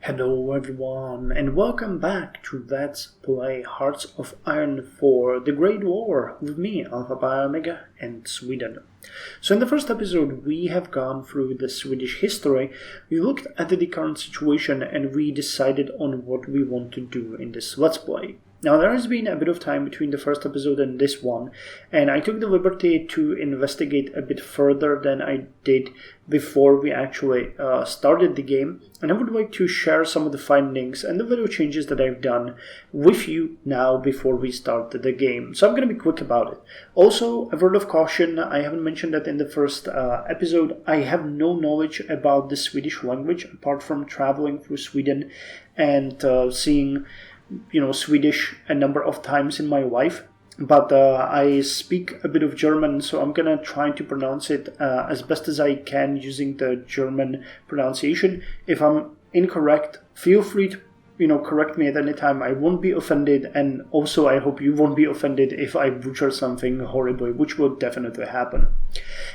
Hello everyone, and welcome back to Let's Play Hearts of Iron 4, The Great War, with me, Alpha Pi Omega, and Sweden. So in the first episode we have gone through the Swedish history, we looked at the current situation, and we decided on what we want to do in this Let's Play. Now there has been a bit of time between the first episode and this one, and I took the liberty to investigate a bit further than I did before we actually started the game, and I would like to share some of the findings and the video changes that I've done with you now before we start the game. So I'm going to be quick about it. Also, a word of caution, I haven't mentioned that in the first episode, I have no knowledge about the Swedish language apart from traveling through Sweden and seeing Swedish a number of times in my life, but I speak a bit of German, so I'm gonna try to pronounce it as best as I can using the German pronunciation. If I'm incorrect, feel free to correct me at any time. I won't be offended, and also I hope you won't be offended if I butcher something horribly, which will definitely happen.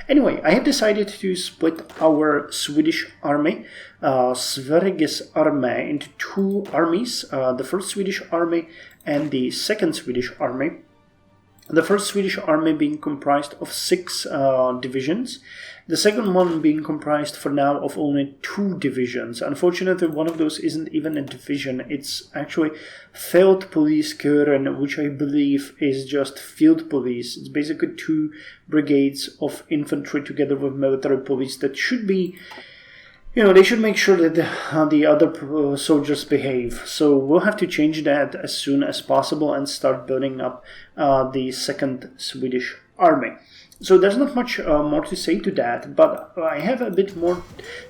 Anyway, I have decided to split our Swedish army, Sveriges armé, into two armies, the first Swedish army and the second Swedish army. The first Swedish army being comprised of 6 divisions, the second one being comprised for now of only 2 divisions. Unfortunately, one of those isn't even a division, it's actually Fältpoliskåren, which I believe is just field police. It's basically 2 brigades of infantry together with military police that should be, they should make sure that the other soldiers behave. So we'll have to change that as soon as possible and start building up the second Swedish army. So there's not much more to say to that, but I have a bit more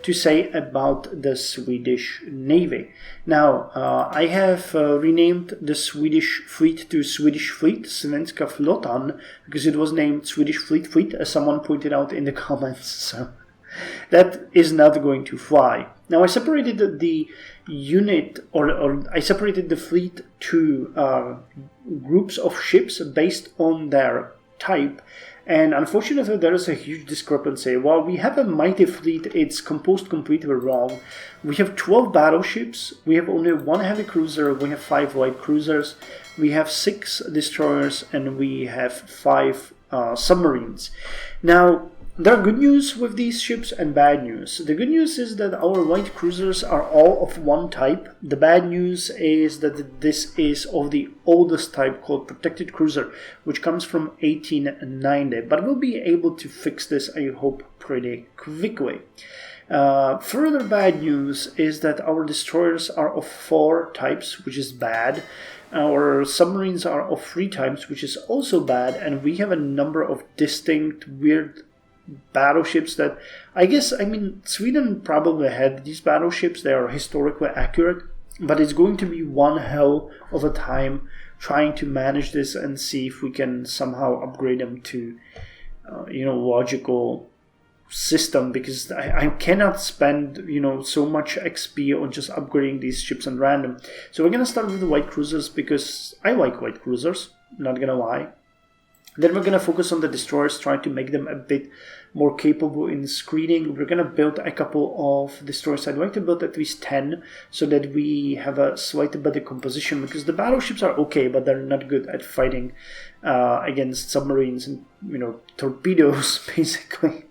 to say about the Swedish Navy. Now, I have renamed the Swedish fleet to Swedish Fleet, Svenska Flottan, because it was named Swedish Fleet, as someone pointed out in the comments. So that is not going to fly. Now I separated the unit, or I separated the fleet to groups of ships based on their type, and unfortunately there is a huge discrepancy. While we have a mighty fleet, it's composed completely wrong. We have 12 battleships, we have only 1 heavy cruiser, we have 5 light cruisers, we have 6 destroyers, and we have 5 submarines. Now, there are good news with these ships and bad news. The good news is that our light cruisers are all of one type. The bad news is that this is of the oldest type called Protected Cruiser, which comes from 1890. But we'll be able to fix this, I hope, pretty quickly. Further bad news is that our destroyers are of 4 types, which is bad. Our submarines are of 3 types, which is also bad. And we have a number of distinct, weird battleships that Sweden probably had these battleships. They are historically accurate, but it's going to be one hell of a time trying to manage this and see if we can somehow upgrade them to logical system, because I cannot spend so much XP on just upgrading these ships at random. So we're gonna start with the light cruisers because I like light cruisers, not gonna lie. Then we're going to focus on the destroyers, trying to make them a bit more capable in screening. We're going to build a couple of destroyers. I'd like to build at least 10 so that we have a slightly better composition, because the battleships are okay, but they're not good at fighting against submarines and torpedoes, basically.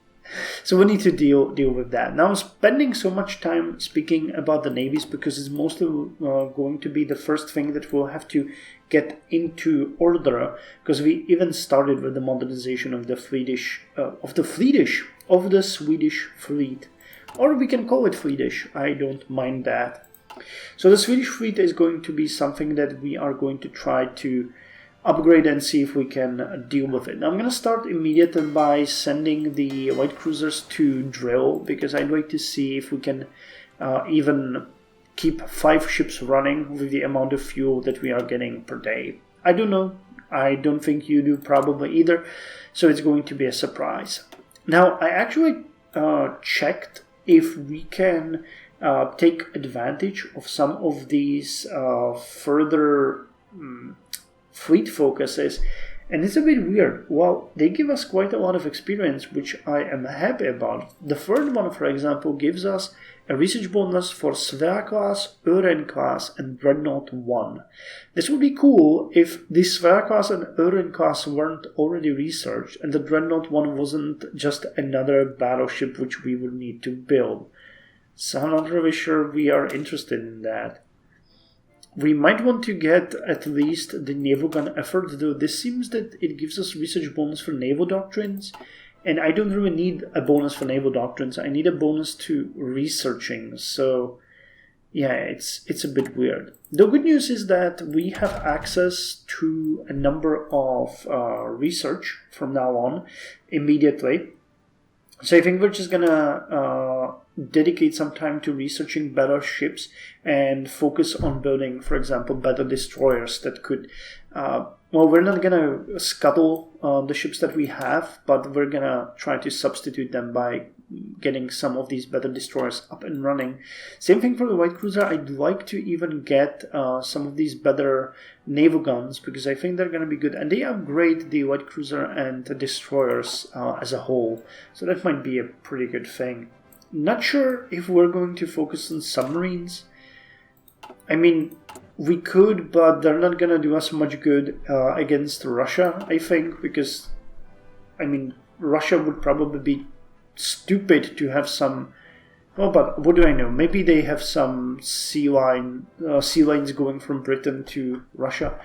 So we need to deal with that. Now I'm spending so much time speaking about the navies because it's mostly going to be the first thing that we'll have to get into order, because we even started with the modernization of the Swedish fleet, or we can call it Swedish. I don't mind that. So the Swedish fleet is going to be something that we are going to try to upgrade and see if we can deal with it. Now I'm going to start immediately by sending the light cruisers to drill, because I'd like to see if we can even keep 5 ships running with the amount of fuel that we are getting per day. I don't know. I don't think you do probably either, so it's going to be a surprise. Now I actually checked if we can take advantage of some of these further fleet focuses, and it's a bit weird. Well, they give us quite a lot of experience, which I am happy about. The third one, for example, gives us A research bonus for Svea class, Ören class, and Dreadnought 1. This would be cool if the Svea class and Ören class weren't already researched and the Dreadnought 1 wasn't just another battleship which we would need to build. So I'm not really sure we are interested in that. We might want to get at least the naval gun effort, though this seems that it gives us research bonus for naval doctrines. And I don't really need a bonus for naval doctrines. I need a bonus to researching. So, yeah, it's a bit weird. The good news is that we have access to a number of research from now on immediately. So I think we're just gonna dedicate some time to researching better ships and focus on building, for example, better destroyers that could... well, we're not gonna scuttle the ships that we have, but we're gonna try to substitute them by getting some of these better destroyers up and running. Same thing for the White Cruiser. I'd like to even get some of these better naval guns, because I think they're gonna be good, and they upgrade the White Cruiser and the destroyers as a whole, so that might be a pretty good thing. Not sure if we're going to focus on submarines. I mean, we could, but they're not gonna do us much good against Russia, I think, because, I mean, Russia would probably be stupid to have some... Well, but what do I know? Maybe they have some sea lines going from Britain to Russia.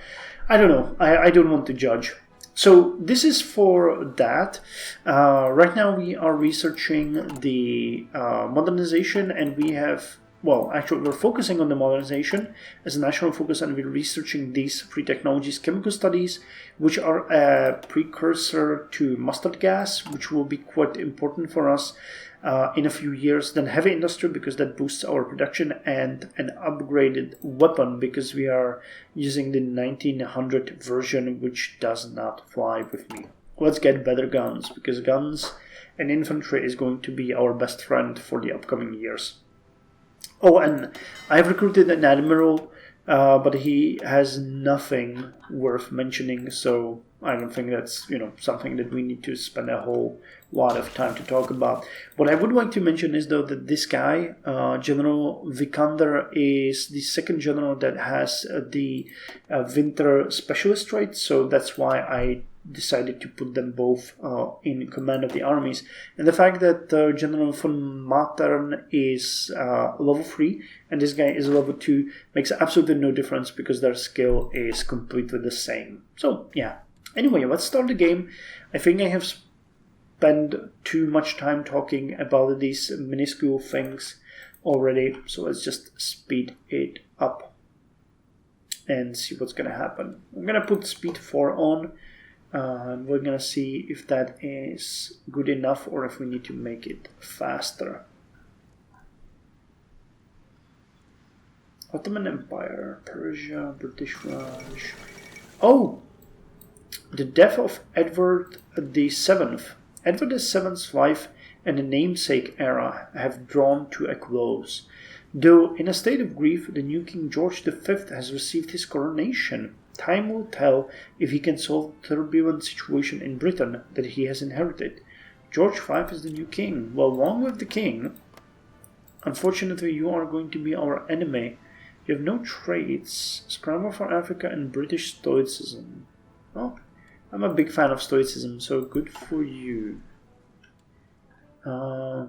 I don't know. I don't want to judge. So this is for that. Right now we are researching the modernization, and we have... Well, actually, we're focusing on the modernization as a national focus, and we're researching these three technologies: chemical studies, which are a precursor to mustard gas, which will be quite important for us in a few years; then heavy industry, because that boosts our production; and an upgraded weapon, because we are using the 1900 version, which does not fly with me. Let's get better guns, because guns and infantry is going to be our best friend for the upcoming years. Oh, and I've recruited an admiral, but he has nothing worth mentioning, so I don't think that's, something that we need to spend a whole lot of time to talk about. What I would like to mention is, though, that this guy, General Vikander, is the second general that has the winter specialist trait, so that's why I decided to put them both in command of the armies. And the fact that General von Matern is level 3 and this guy is level 2 makes absolutely no difference, because their skill is completely the same. So, yeah. Anyway, let's start the game. I think I have spent too much time talking about these minuscule things already, so let's just speed it up and see what's going to happen. I'm going to put speed 4 on. We're gonna see if that is good enough or if we need to make it faster. Ottoman Empire, Persia, British Raj. Oh! The death of Edward VII. Edward VII's life and the namesake era have drawn to a close. Though in a state of grief, the new King George V has received his coronation. Time will tell if he can solve the turbulent situation in Britain that he has inherited. George V is the new king. Well, long live the king. Unfortunately, you are going to be our enemy. You have no traits. Scramble for Africa and British Stoicism. Well, I'm a big fan of Stoicism, so good for you. Okay,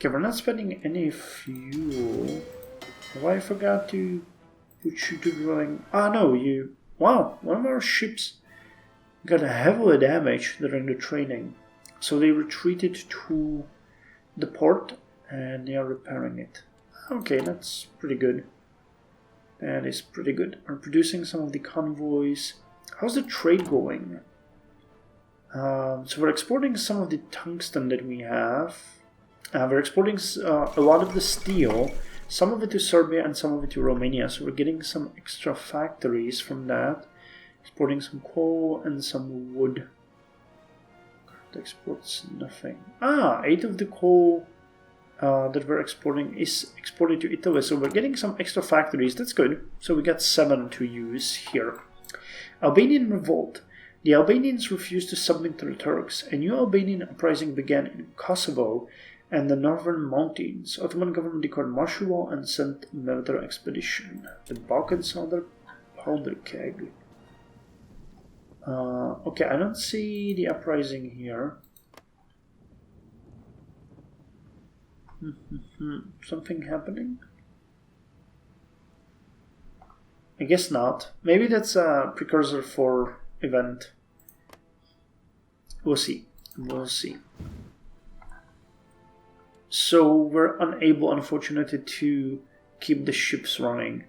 we're not spending any fuel. Have I forgot to... put you to drawing? No, you... Wow, one of our ships got heavily damaged during the training. So they retreated to the port and they are repairing it. Okay, that's pretty good. That is pretty good. We're producing some of the convoys. How's the trade going? So we're exporting some of the tungsten that we have. We're exporting a lot of the steel. Some of it to Serbia and some of it to Romania, so we're getting some extra factories from that. Exporting some coal and some wood. Current exports nothing. 8 of the coal that we're exporting is exported to Italy, so we're getting some extra factories. That's good. So we got 7 to use here. Albanian revolt. The Albanians refused to submit to the Turks. A new Albanian uprising began in Kosovo and the Northern Mountains. Ottoman government declared martial law and sent military expedition. The Balkans under powder keg. Okay, I don't see the uprising here. Something happening? I guess not. Maybe that's a precursor for event. We'll see. We'll see. So we're unable, unfortunately, to keep the ships running.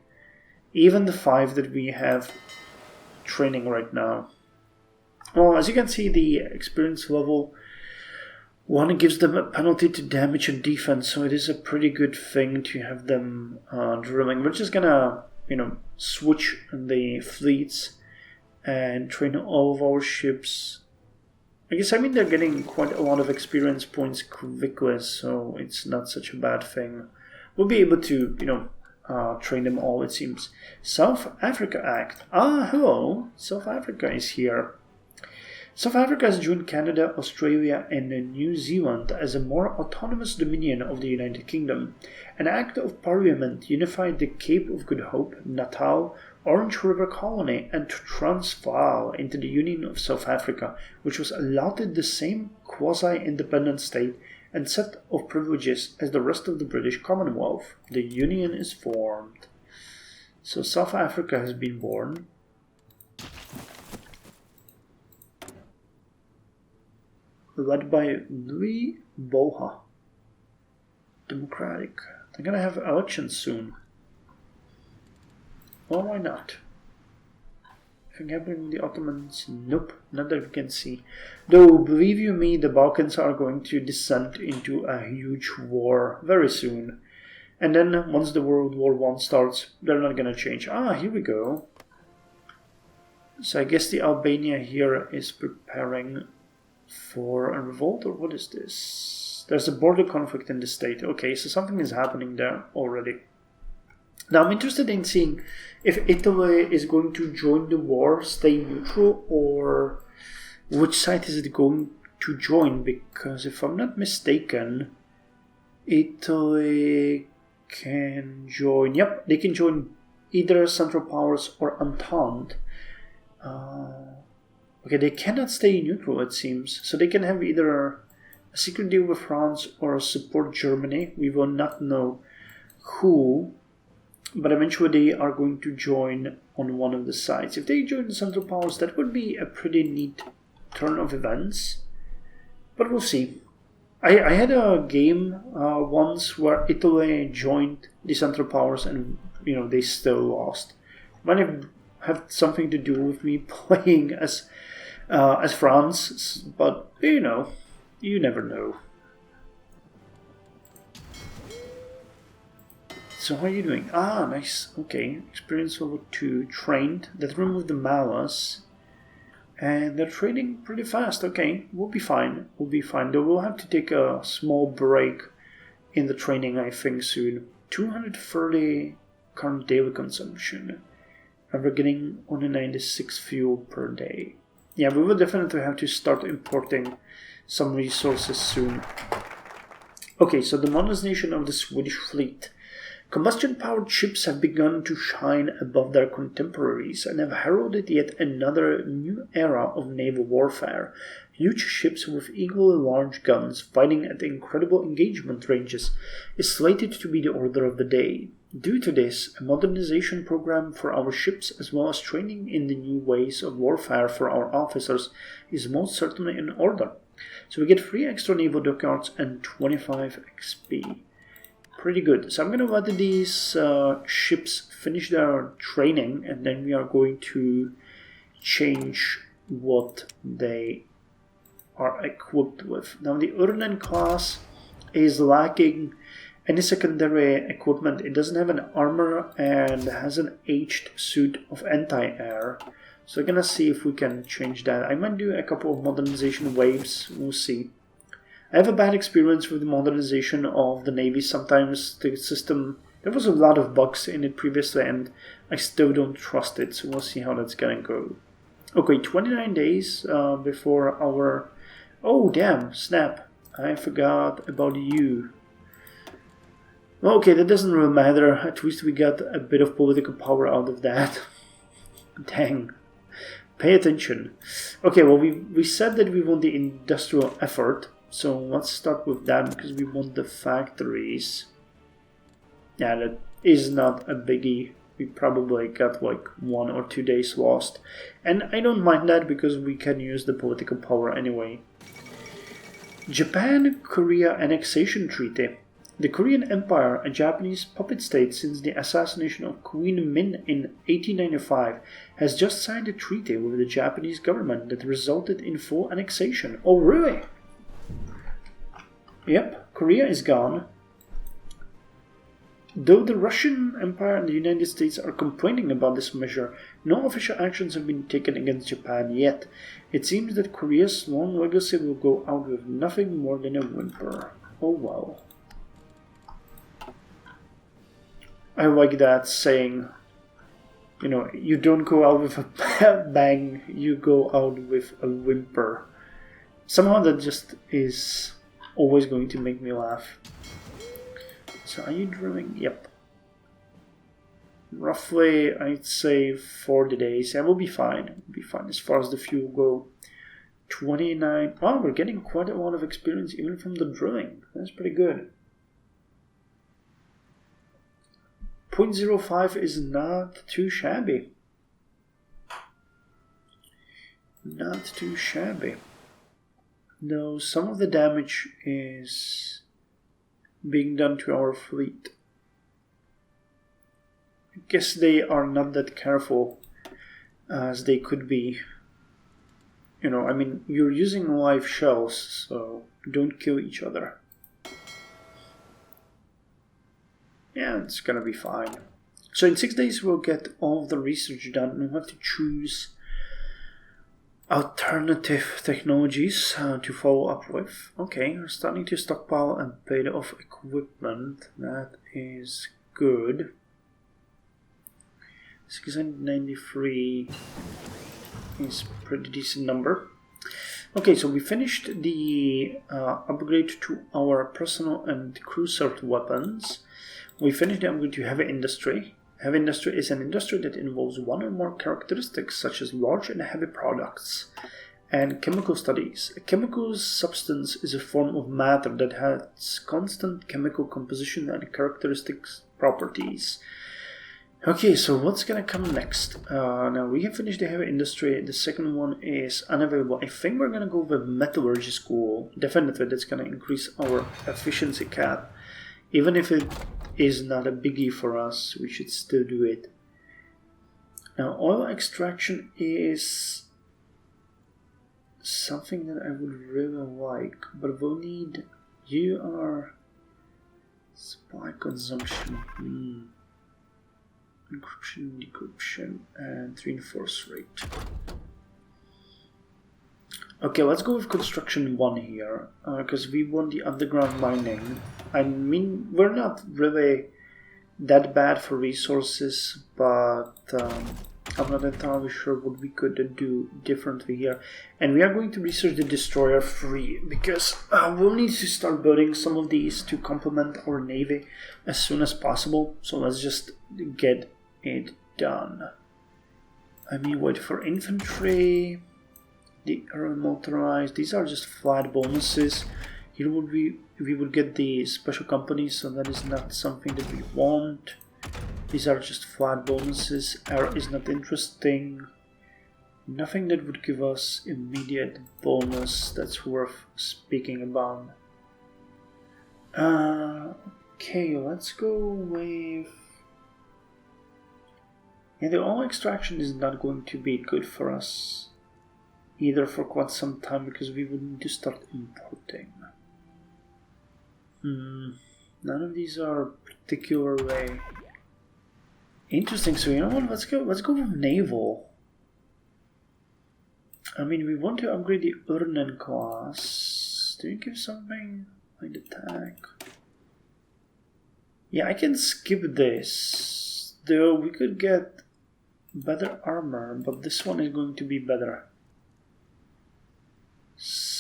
Even the 5 that we have training right now. Well, as you can see, the experience level 1 gives them a penalty to damage and defense, so it is a pretty good thing to have them drilling. We're just gonna, switch the fleets and train all of our ships. They're getting quite a lot of experience points quickly, so it's not such a bad thing. We'll be able to, train them all, it seems. South Africa Act. Hello. South Africa is here. South Africa has joined Canada, Australia, and New Zealand as a more autonomous dominion of the United Kingdom. An Act of Parliament unified the Cape of Good Hope, Natal, Orange River Colony, and Transvaal into the Union of South Africa, which was allotted the same quasi-independent state and set of privileges as the rest of the British Commonwealth. The Union is formed. So South Africa has been born. Led by Louis Boha. Democratic. They're gonna have elections soon. Well, why not? Anything happening with the Ottomans? Nope, not that we can see. Though, believe you me, the Balkans are going to descend into a huge war very soon. And then, once the World War I starts, they're not gonna change. Here we go. So I guess the Albania here is preparing for a revolt, or what is this? There's a border conflict in the state. Okay, so something is happening there already. Now I'm interested in seeing if Italy is going to join the war, stay neutral, or which side is it going to join, because if I'm not mistaken, Italy can join, they can join either Central Powers or Entente. Okay, they cannot stay neutral, it seems. So they can have either a secret deal with France or support Germany. We will not know who, but eventually they are going to join on one of the sides. If they join the Central Powers, that would be a pretty neat turn of events. But we'll see. I had a game once where Italy joined the Central Powers and, they still lost. Might have had something to do with me playing as France, but you never know. So how are you doing? Nice. Okay, experience level 2, trained. That removed the malice, and they're trading pretty fast. Okay, we'll be fine. Though we'll have to take a small break in the training, I think, soon. 230 current daily consumption, and we're getting only 96 fuel per day. Yeah, we will definitely have to start importing some resources soon. Okay, so the modernization of the Swedish fleet. Combustion-powered ships have begun to shine above their contemporaries and have heralded yet another new era of naval warfare. Huge ships with equally large guns fighting at incredible engagement ranges is slated to be the order of the day. Due to this, a modernization program for our ships as well as training in the new ways of warfare for our officers is most certainly in order. So we get 3 extra naval dockyards and 25 XP. Pretty good. So I'm going to let these ships finish their training, and then we are going to change what they are equipped with. Now the Urnen class is lacking any secondary equipment. It doesn't have an armor and has an aged suit of anti-air. So we're going to see if we can change that. I might do a couple of modernization waves. We'll see. I have a bad experience with the modernization of the Navy. Sometimes the system, there was a lot of bugs in it previously and I still don't trust it. So we'll see how that's going to go. Okay, 29 days before our... Oh, damn, snap. I forgot about you. Okay, that doesn't really matter. At least we got a bit of political power out of that. Dang. Pay attention. Okay, well, we said that we want the industrial effort. So let's start with that because we want the factories. Yeah, that is not a biggie. We probably got like 1 or 2 days lost. And I don't mind that because we can use the political power anyway. Japan-Korea Annexation Treaty. The Korean Empire, a Japanese puppet state since the assassination of Queen Min in 1895, has just signed a treaty with the Japanese government that resulted in full annexation. Oh, really? Yep, Korea is gone. Though the Russian Empire and the United States are complaining about this measure, no official actions have been taken against Japan yet. It seems that Korea's long legacy will go out with nothing more than a whimper. Oh well. I like that saying, you know, you don't go out with a bang, you go out with a whimper. Somehow that just is always going to make me laugh. So are you drilling? Yep. Roughly, I'd say 40 days. Yeah, we'll be fine. We'll be fine as far as the fuel go. 29. Wow, we're getting quite a lot of experience even from the drilling. That's pretty good. 0.05 is not too shabby. Not too shabby. Though some of the damage is being done to our fleet. I guess they are not that careful as they could be. You know, I mean, you're using live shells, so don't kill each other. Yeah, it's gonna be fine. So in 6 days we'll get all of the research done and we'll have to choose alternative technologies to follow up with. Okay, we're starting to stockpile and pay off equipment. That is good. 693 is a pretty decent number. Okay, so we finished the upgrade to our personal and cruiser weapons. We finished the upgrade to heavy industry. Heavy industry is an industry that involves one or more characteristics such as large and heavy products. And chemical studies. A chemical substance is a form of matter that has constant chemical composition and characteristics properties. Okay, so what's gonna come next? Now we have finished the heavy industry. The second one is unavailable. I think we're gonna go with metallurgy school. Definitely, that's gonna increase our efficiency cap. Even if it is not a biggie for us, we should still do it. Now, oil extraction is something that I would really like, but we'll need. You are supply consumption. Encryption, decryption, and reinforce rate. Okay, let's go with construction 1 here, because we want the underground mining. I mean, we're not really that bad for resources, but I'm not entirely sure what we could do differently here. And we are going to research the destroyer 3, because we'll need to start building some of these to complement our navy as soon as possible. So let's just get it done. I mean, wait for infantry, the air motorized. These are just flat bonuses. Here we would get the special companies, so that is not something that we want. These are just flat bonuses. Air is not interesting. Nothing that would give us immediate bonus that's worth speaking about. Okay, let's go with. Yeah, the oil extraction is not going to be good for us either for quite some time because we would need to start importing. None of these are particularly interesting. So you know what? Let's go with naval. I mean, we want to upgrade the Urnen class. Do you give something like attack? Yeah, I can skip this. Though we could get better armor, but this one is going to be better.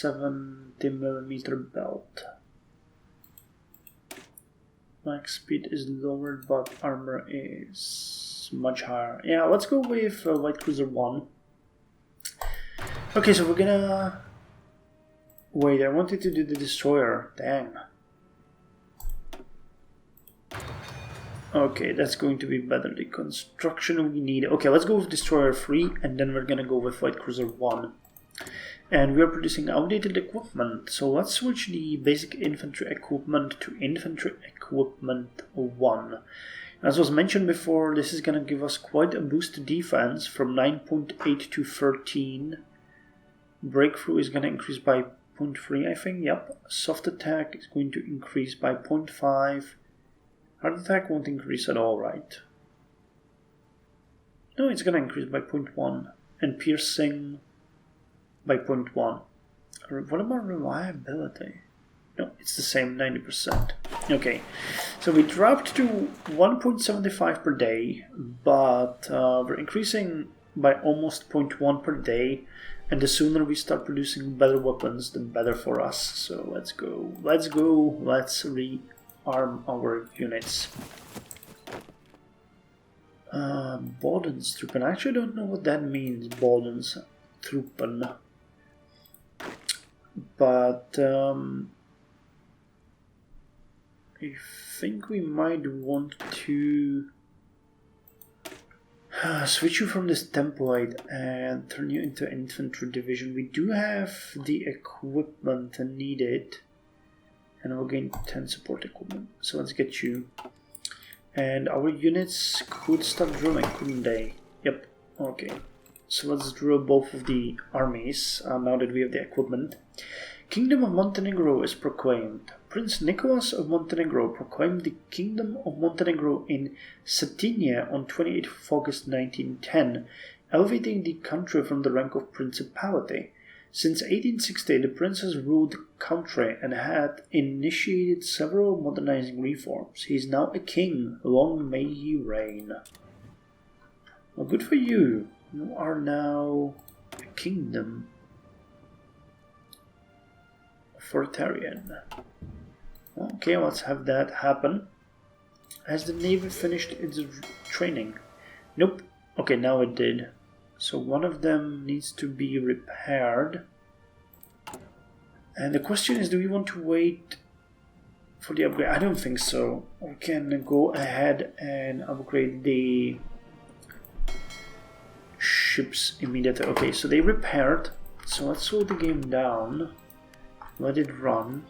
70mm belt. Max speed is lowered, but armor is much higher. Yeah, let's go with Light Cruiser 1. Okay, so we're gonna... Wait, I wanted to do the destroyer. Damn. Okay, that's going to be better. The construction we need... Okay, let's go with destroyer 3, and then we're gonna go with Light Cruiser 1. And we are producing outdated equipment, so let's switch the basic infantry equipment to infantry equipment 1. As was mentioned before, this is going to give us quite a boost to defense from 9.8 to 13. Breakthrough is going to increase by 0.3, I think, yep. Soft attack is going to increase by 0.5. Hard attack won't increase at all, right? No, it's going to increase by 0.1. And piercing... by 0.1. What about reliability? No, it's the same, 90%. Okay, so we dropped to 1.75 per day, but we're increasing by almost 0.1 per day, and the sooner we start producing better weapons, the better for us. So let's go, let's rearm our units. Bodenstruppen, I actually don't know what that means, Bodenstruppen. But I think we might want to switch you from this template and turn you into an infantry division. We do have the equipment needed, and we'll gain 10 support equipment. So let's get you. And our units could start drilling, couldn't they? Yep, okay. So let's drill both of the armies now that we have the equipment. Kingdom of Montenegro is proclaimed. Prince Nicholas of Montenegro proclaimed the Kingdom of Montenegro in Cetinje on 28th of August 1910, elevating the country from the rank of principality. Since 1860, the prince has ruled the country and had initiated several modernizing reforms. He is now a king. Long may he reign. Well, good for you. You are now a kingdom. Authoritarian. Okay, let's have that happen. Has the Navy finished its training? Nope. Okay, now it did. So one of them needs to be repaired. And the question is, do we want to wait for the upgrade? I don't think so. We can go ahead and upgrade the ships immediately. Okay, so they repaired. So let's slow the game down. Let it run.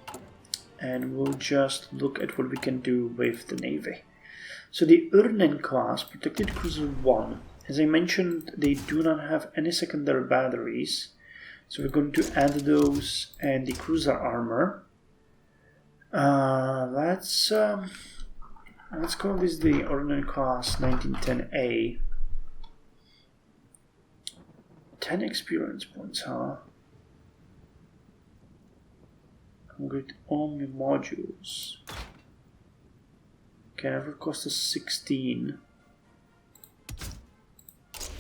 And we'll just look at what we can do with the Navy. So the Urnen class, protected cruiser 1. As I mentioned, they do not have any secondary batteries. So we're going to add those and the cruiser armor. Let's call this the Urnen class 1910A. 10 experience points, huh? Complete only modules. Okay, that would cost us 16.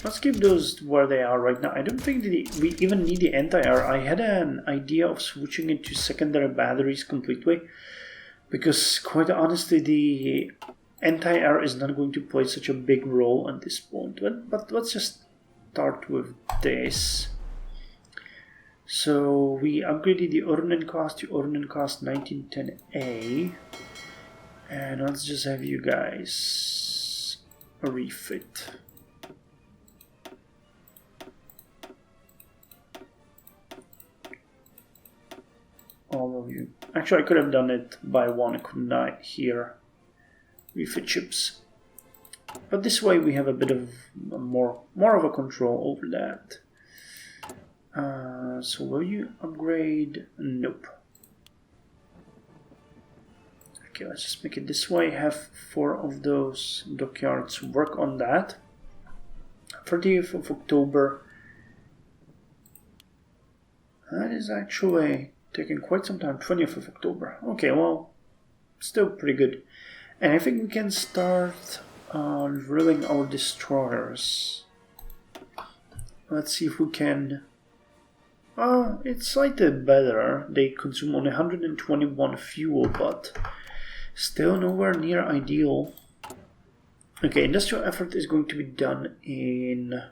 Let's keep those where they are right now. I don't think we even need the anti-air. I had an idea of switching it to secondary batteries completely, because quite honestly the anti-air is not going to play such a big role at this point. But let's just start with this. So we upgraded the Urnen class to Urnen class 1910A, and let's just have you guys refit. All of you. Actually, I could have done it by one, couldn't I? Here, refit ships. But this way we have a bit of more of a control over that. So will you upgrade? Nope. Okay, let's just make it this way. Have 4 of those dockyards work on that. 30th of October. That is actually taking quite some time. 20th of October. Okay, well, still pretty good. And I think we can start drilling our destroyers. Let's see if we can It's slightly better. They consume only 121 fuel, but still nowhere near ideal. Okay, industrial effort is going to be done in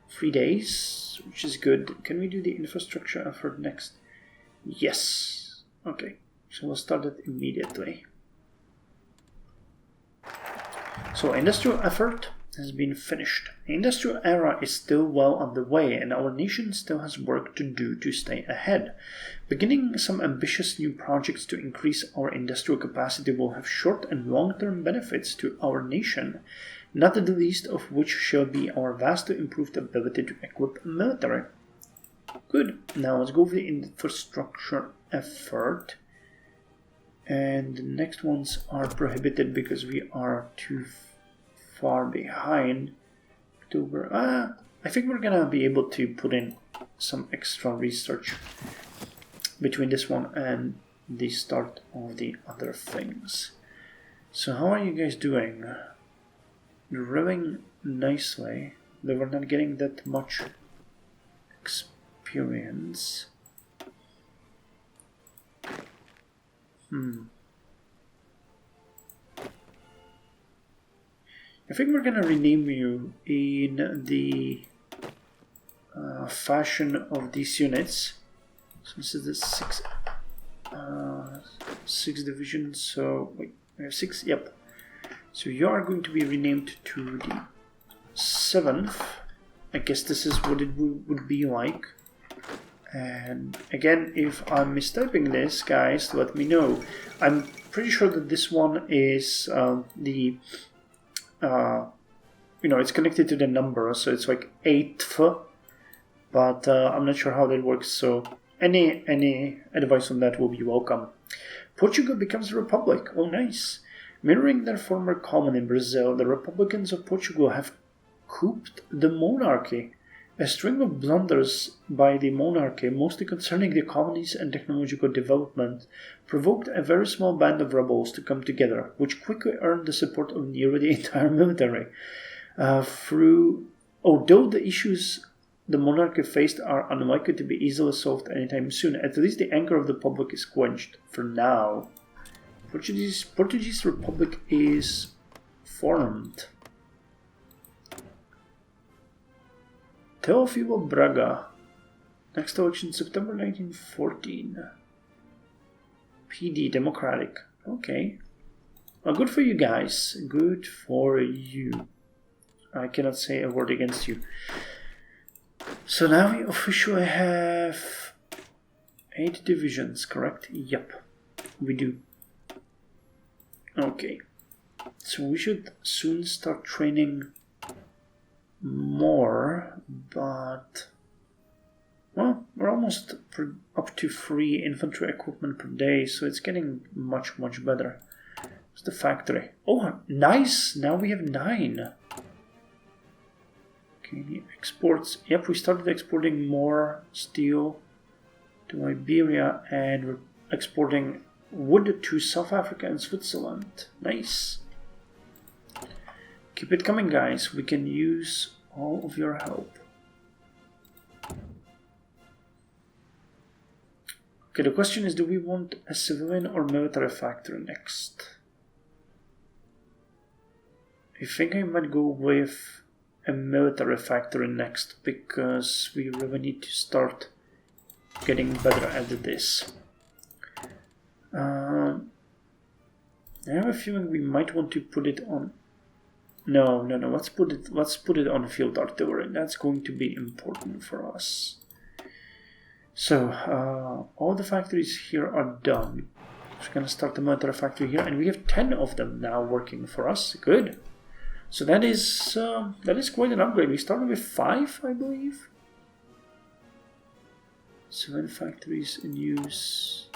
3 days, which is good. Can we do the infrastructure effort next? Yes. Okay, so we'll start it immediately. So industrial effort has been finished. The industrial era is still well underway, and our nation still has work to do to stay ahead. Beginning some ambitious new projects to increase our industrial capacity will have short and long-term benefits to our nation, not the least of which shall be our vastly improved ability to equip a military. Good. Now let's go for the infrastructure effort. And the next ones are prohibited because we are too far behind. October. I think we're gonna be able to put in some extra research between this one and the start of the other things. So how are you guys doing? You're rowing nicely, though we're not getting that much experience. I think we're gonna rename you in the fashion of these units. So this is the six divisions. So wait, we have 6. Yep. So you are going to be renamed to the 7th. I guess this is what it would be like. And again, if I'm mistyping this, guys, let me know. I'm pretty sure that this one is it's connected to the number, so it's like 8th, but I'm not sure how that works, so any advice on that will be welcome. Portugal becomes a republic. Oh, nice. Mirroring their former colony in Brazil, the Republicans of Portugal have cooped the monarchy. A string of blunders by the monarchy, mostly concerning the colonies and technological development, provoked a very small band of rebels to come together, which quickly earned the support of nearly the entire military. Although the issues the monarchy faced are unlikely to be easily solved anytime soon, at least the anger of the public is quenched for now. Portuguese Republic is formed. Teofilo Braga. Next election, September 1914. PD, Democratic. Okay. Well, good for you guys. Good for you. I cannot say a word against you. So now we officially have 8 divisions, correct? Yep, we do. Okay. So we should soon start training more, but well, we're almost up to 3 infantry equipment per day, so it's getting much better. What's the factory? Oh, nice! Now we have 9. Okay, the exports. Yep, we started exporting more steel to Liberia, and we're exporting wood to South Africa and Switzerland. Nice. Keep it coming, guys. We can use all of your help. Okay, the question is, do we want a civilian or military factory next? I think I might go with a military factory next, because we really need to start getting better at this. I have a feeling we might want to put it on. No. Let's put it on field artillery. That's going to be important for us. So all the factories here are done. We're gonna start the military factory here, and we have 10 of them now working for us. Good. So that is quite an upgrade. We started with 5, I believe. 7 factories in use.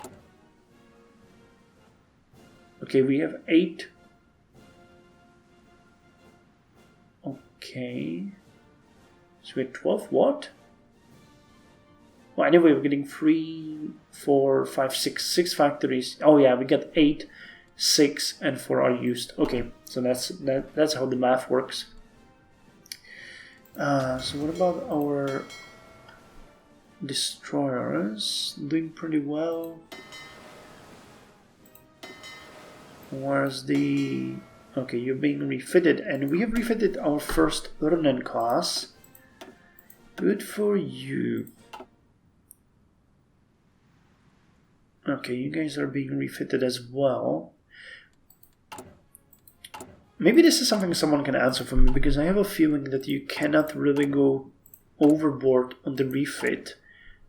Okay, we have 8. Okay. So we have 12 what? Well, anyway, we're getting 3, 4, 5, 6 factories. Oh yeah, we got 8, 6, and 4 are used. Okay, so that's how the math works. So what about our destroyers doing pretty well. Where's the... Okay, you're being refitted, and we have refitted our first Urnen class. Good for you. Okay, you guys are being refitted as well. Maybe this is something someone can answer for me, because I have a feeling that you cannot really go overboard on the refit,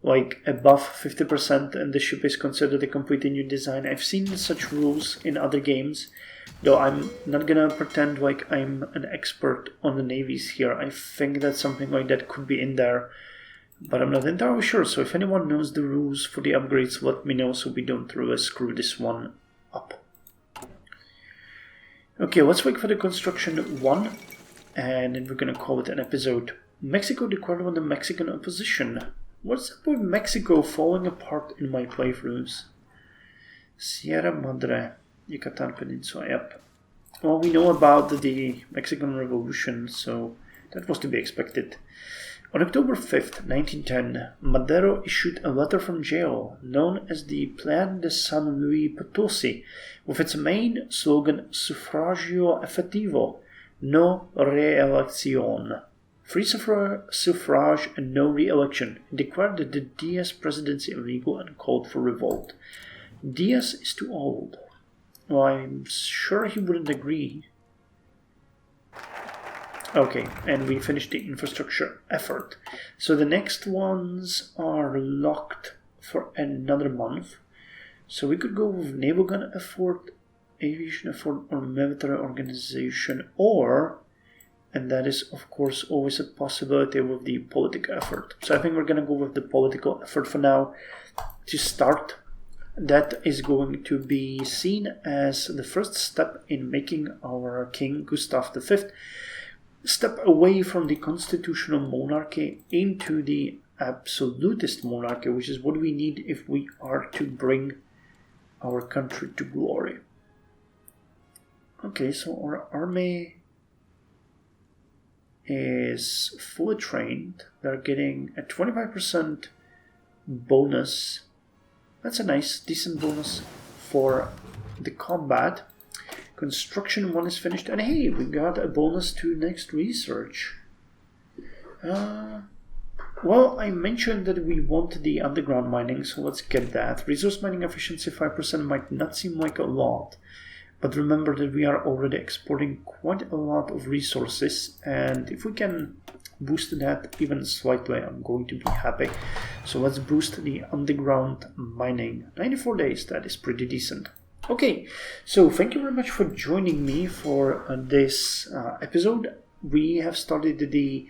like above 50%, and the ship is considered a completely new design. I've seen such rules in other games, though I'm not gonna pretend like I'm an expert on the navies here. I think that something like that could be in there, but I'm not entirely sure. So if anyone knows the rules for the upgrades, let me know so we don't really screw this one up. Okay, let's wait for the construction 1, and then we're gonna call it an episode. Mexico declared on the Mexican opposition. What's up with Mexico falling apart in my playthroughs? Sierra Madre, Yucatan Peninsula, yep. Well, we know about the Mexican Revolution, so that was to be expected. On October 5th, 1910, Madero issued a letter from jail known as the Plan de San Luis Potosi, with its main slogan Sufragio Efectivo, no reelección. Free suffrage and no re-election, and declared that the Diaz presidency illegal and called for revolt. Diaz is too old. Well, I'm sure he wouldn't agree. Okay, and we finished the infrastructure effort. So the next ones are locked for another month. So we could go with naval gun effort, aviation effort, or military organization, or, and that is of course always a possibility, with the political effort. So I think we're going to go with the political effort for now to start. That is going to be seen as the first step in making our King Gustav V step away from the constitutional monarchy into the absolutist monarchy, which is what we need if we are to bring our country to glory. Okay, so our army is fully trained. They're getting a 25% bonus. That's a nice, decent bonus for the combat. Construction 1 is finished, and hey, we got a bonus to next research. Well, I mentioned that we want the underground mining, so let's get that. Resource mining efficiency 5% might not seem like a lot, but remember that we are already exporting quite a lot of resources, and if we can boost that even slightly, I'm going to be happy. So let's boost the underground mining. 94 days, that is pretty decent. Okay, so thank you very much for joining me for this episode. We have started the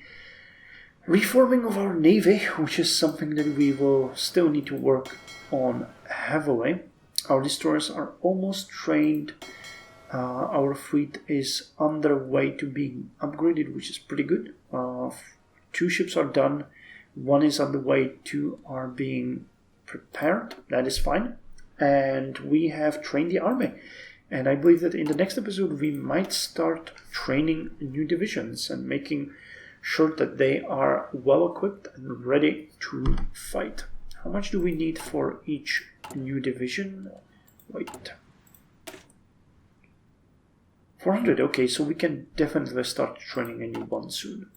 reforming of our navy, which is something that we will still need to work on heavily. Our destroyers are almost trained. Our fleet is on their way to being upgraded, which is pretty good. 2 ships are done. 1 is on the way. 2 are being prepared. That is fine. And we have trained the army. And I believe that in the next episode we might start training new divisions and making sure that they are well equipped and ready to fight. How much do we need for each new division? Wait. 400, okay, so we can definitely start training a new one soon.